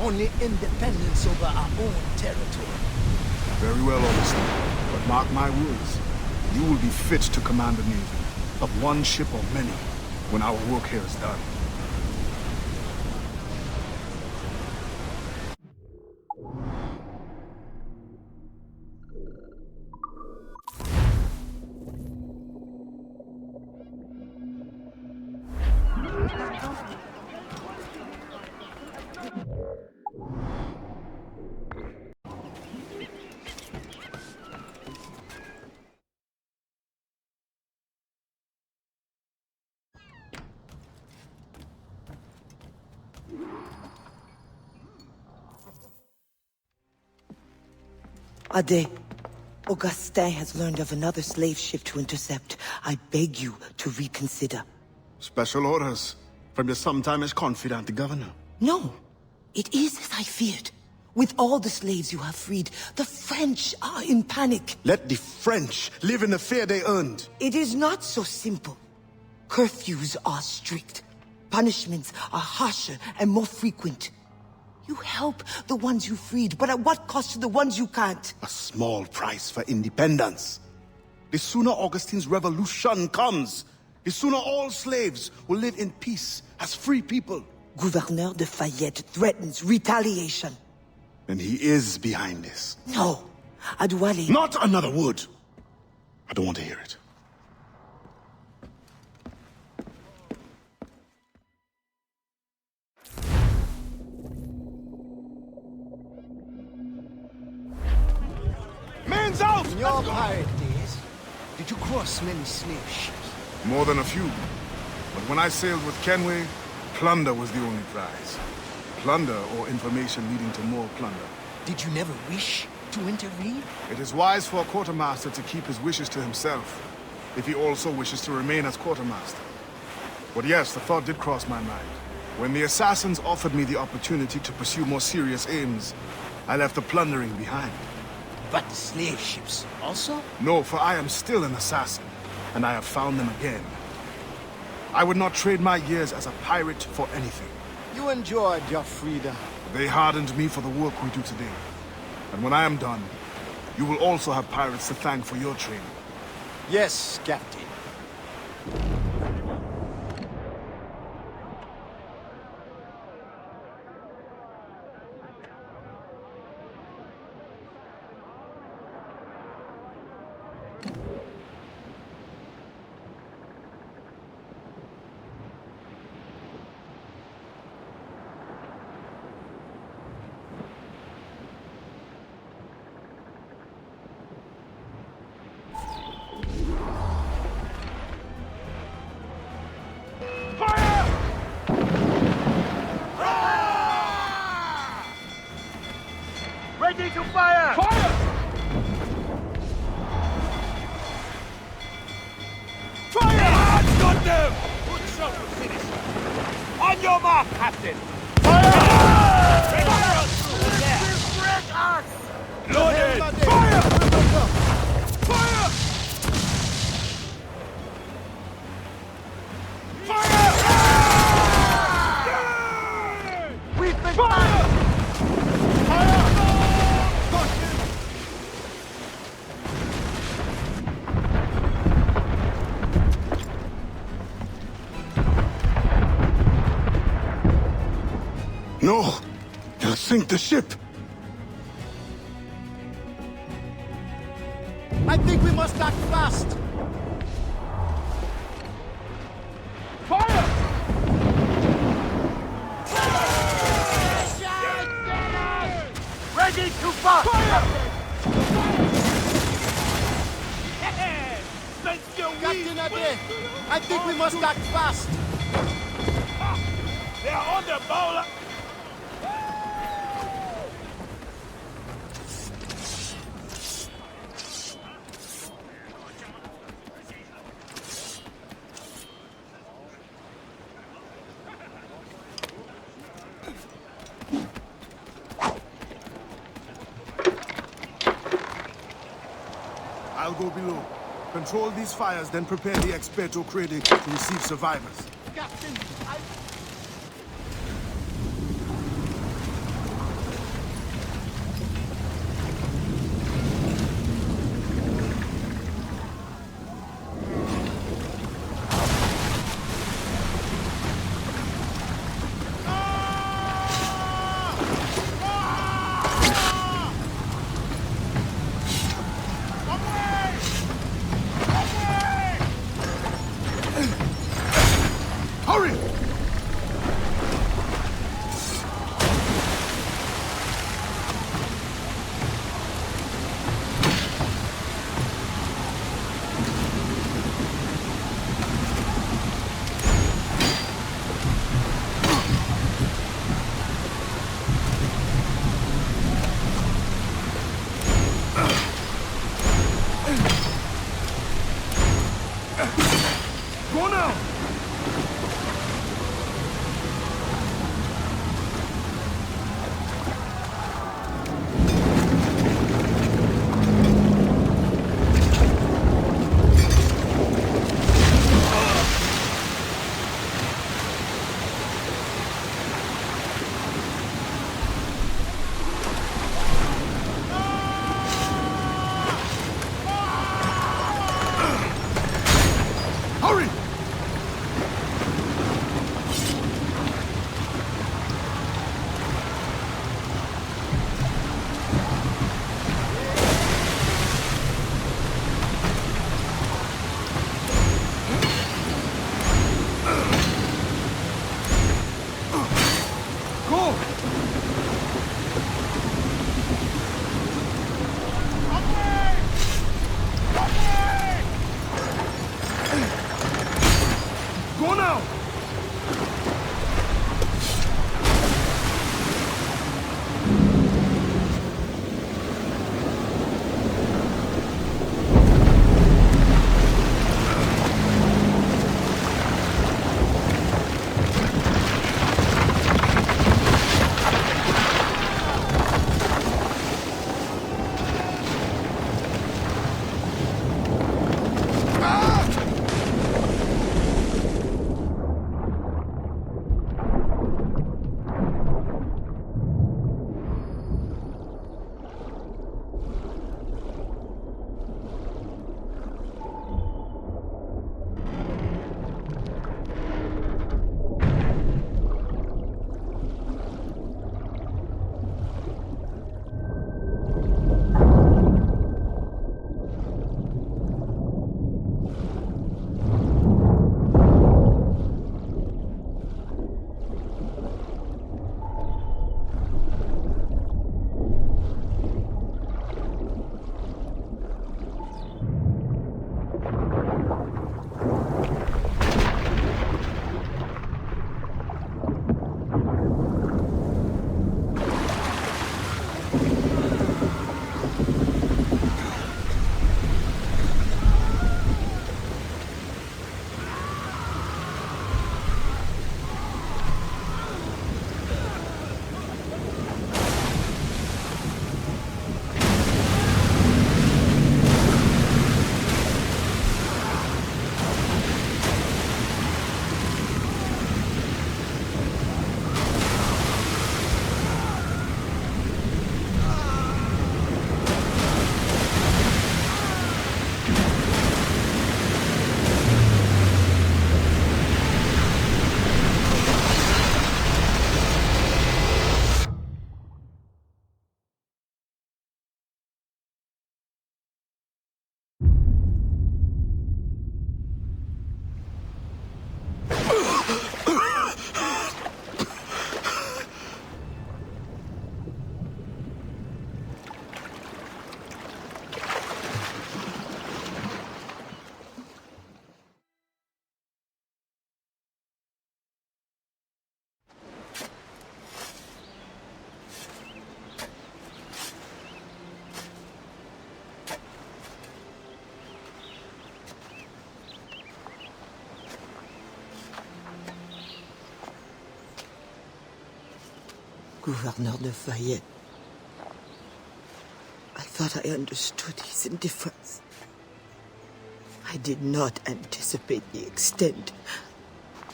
only independence over our own territory. Very well, Augustine. But mark my words, you will be fit to command a navy of one ship or many when our work here is done. Ade, Augustin has learned of another slave ship to intercept. I beg you to reconsider. Special orders from your sometime confidant, the governor. No, it is as I feared. With all the slaves you have freed, the French are in panic. Let the French live in the fear they earned. It is not so simple. Curfews are strict. Punishments are harsher and more frequent. You help the ones you freed, but at what cost to the ones you can't? A small price for independence. The sooner Augustine's revolution comes, the sooner all slaves will live in peace as free people. Gouverneur de Fayette threatens retaliation. And he is behind this. No, Adwale... Not another word! I don't want to hear it. Man's out! In your pirate days, did you cross many slave ships? More than a few. But when I sailed with Kenway, plunder was the only prize. Plunder or information leading to more plunder. Did you never wish to intervene? It is wise for a quartermaster to keep his wishes to himself, if he also wishes to remain as quartermaster. But yes, the thought did cross my mind. When the assassins offered me the opportunity to pursue more serious aims, I left the plundering behind. But the slave ships also? No, for I am still an assassin, and I have found them again. I would not trade my years as a pirate for anything. You enjoyed your freedom. They hardened me for the work we do today. And when I am done, you will also have pirates to thank for your training. Yes, Captain. Ready to fire! Fire! Fire! That's got them! Good shot to finish. On your mark, Captain! Fire! Fire! Break us! Loaded! Fire! Fire! Fire! We've been fired! No! They'll sink the ship! I think we must act fast! Fire! Ready to bust! Fire! Captain Ade, I think we must act fast! They are on the bowl! I'll go below. Control these fires, then prepare the experto credi to receive survivors. Captain, Hurry! Go now! Hurry! Go! Go now! Gouverneur de Fayette. I thought I understood his indifference. I did not anticipate the extent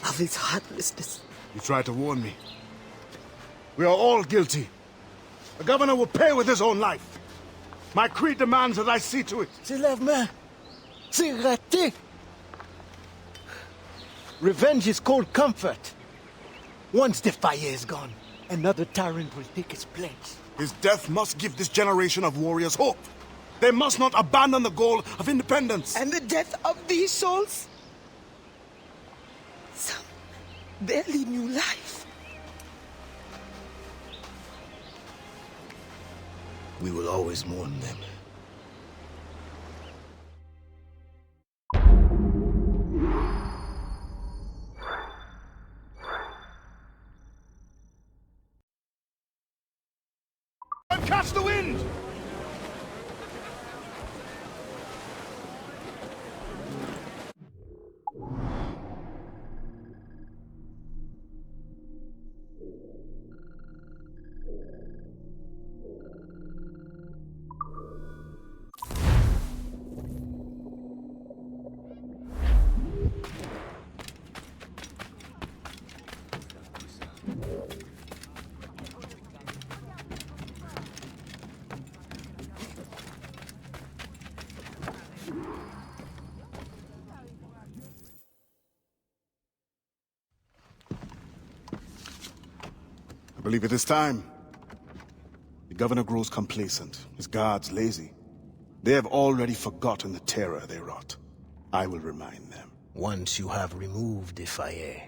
of his heartlessness. You tried to warn me. We are all guilty. The governor will pay with his own life. My creed demands that I see to it. C'est l'avemain. C'est raté. Revenge is cold comfort. Once the fire is gone, another tyrant will take its place. His death must give this generation of warriors hope. They must not abandon the goal of independence. And the death of these souls? Some barely knew life. We will always mourn them. Catch the wind! I believe it is time. The governor grows complacent, his guards lazy. They have already forgotten the terror they wrought. I will remind them. Once you have removed the fire,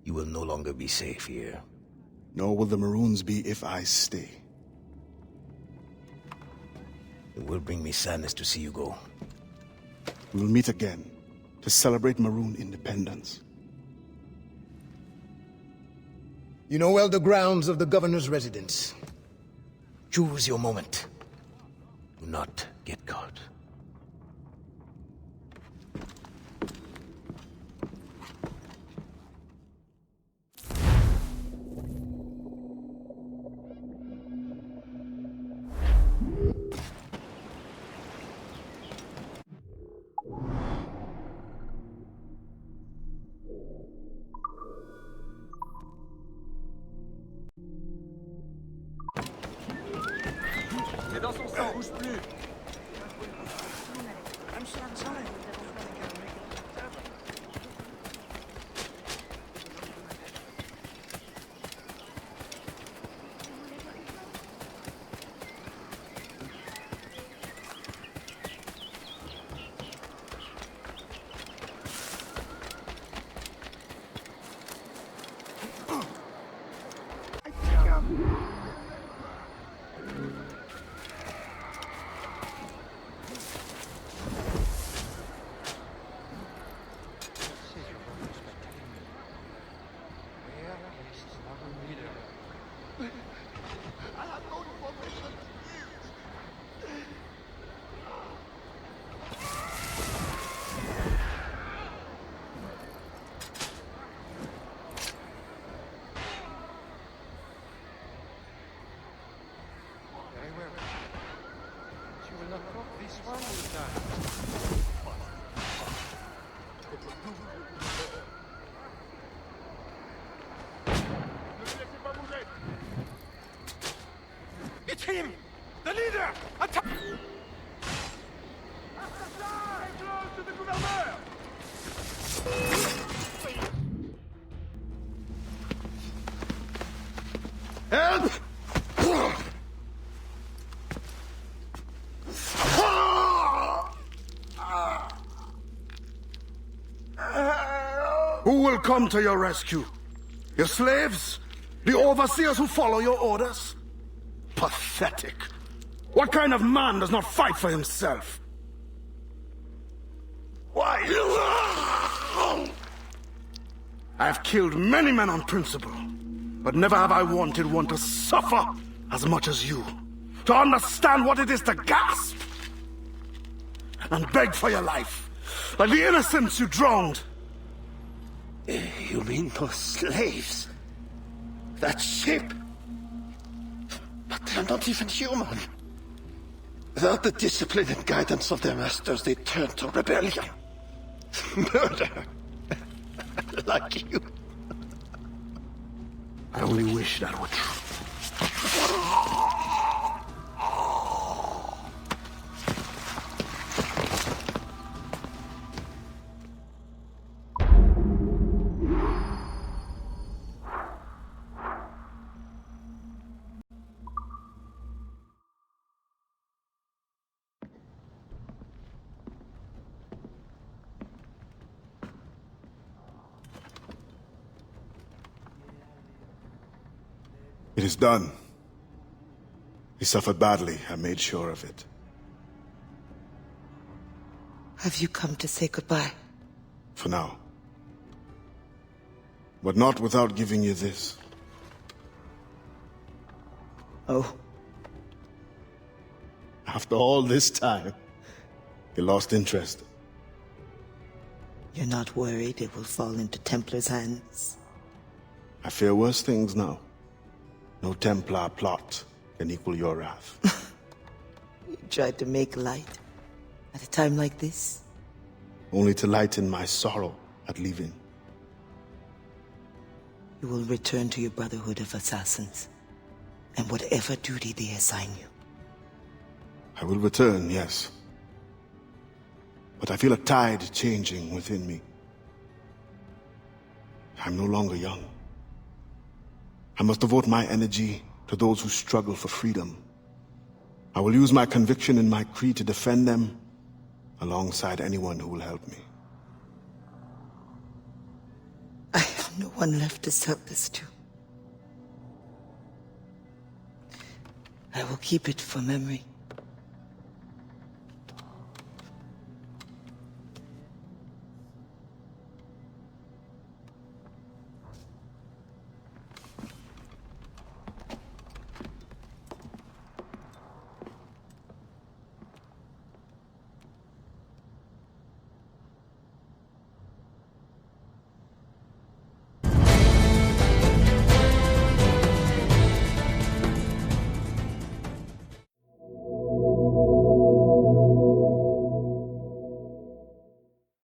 you will no longer be safe here. Nor will the Maroons be if I stay. It will bring me sadness to see you go. We will meet again to celebrate Maroon independence. You know well the grounds of the governor's residence. Choose your moment. Do not get caught. C'est dans son sang, bouge plus. It's him! The leader! Attack! To the gouverneur! Help! Who will come to your rescue? Your slaves? The overseers who follow your orders? Pathetic. What kind of man does not fight for himself? Why? I have killed many men on principle, but never have I wanted one to suffer as much as you. To understand what it is to gasp and beg for your life, like the innocents you drowned. You mean those slaves? That ship? But they're not even human. Without the discipline and guidance of their masters, they turn to rebellion. Murder. Like you. I only wish that were true. It is done. He suffered badly. I made sure of it. Have you come to say goodbye? For now. But not without giving you this. Oh. After all this time, you lost interest. You're not worried it will fall into Templar's hands? I fear worse things now. No Templar plot can equal your wrath. You tried to make light at a time like this? Only to lighten my sorrow at leaving. You will return to your Brotherhood of Assassins, and whatever duty they assign you. I will return, yes. But I feel a tide changing within me. I'm no longer young. I must devote my energy to those who struggle for freedom. I will use my conviction and my creed to defend them alongside anyone who will help me. I have no one left to sell this to. I will keep it for memory.